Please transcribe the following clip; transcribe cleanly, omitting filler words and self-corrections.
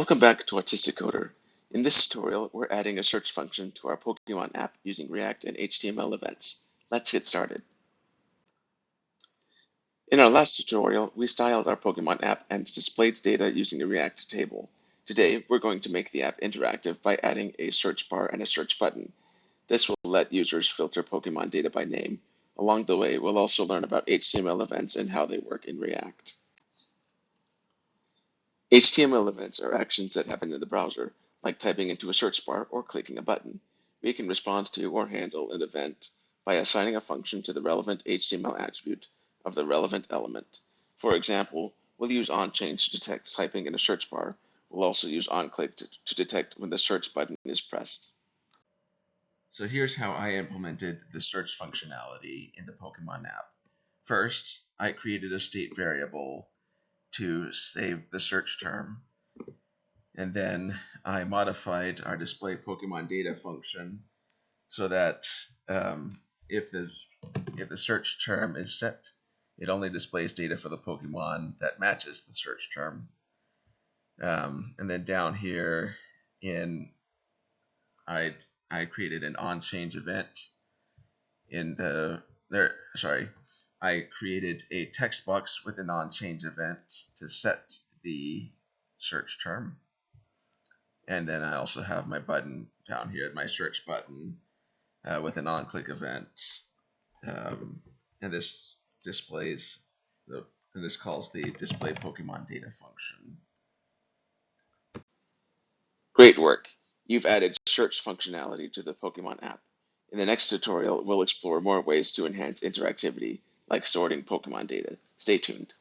Welcome back to Autistic Coder. In this tutorial, we're adding a search function to our Pokémon app using React and HTML events. Let's get started. In our last tutorial, we styled our Pokémon app and displayed data using a React table. Today, we're going to make the app interactive by adding a search bar and a search button. This will let users filter Pokémon data by name. Along the way, we'll also learn about HTML events and how they work in React. HTML events are actions that happen in the browser, like typing into a search bar or clicking a button. We can respond to or handle an event by assigning a function to the relevant HTML attribute of the relevant element. For example, we'll use onChange to detect typing in a search bar. We'll also use onClick to detect when the search button is pressed. So here's how I implemented the search functionality in the Pokémon app. First, I created a state variable to save the search term. And then I modified our display Pokemon data function so that if the search term is set, it only displays data for the Pokemon that matches the search term. And then down here I created an onChange event I created a text box with an onChange event to set the search term. And then I also have my button down here, my search button with an onClick event. And this displays and this calls the display Pokemon data function. Great work. You've added search functionality to the Pokemon app. In the next tutorial, we'll explore more ways to enhance interactivity, like sorting Pokemon data. Stay tuned.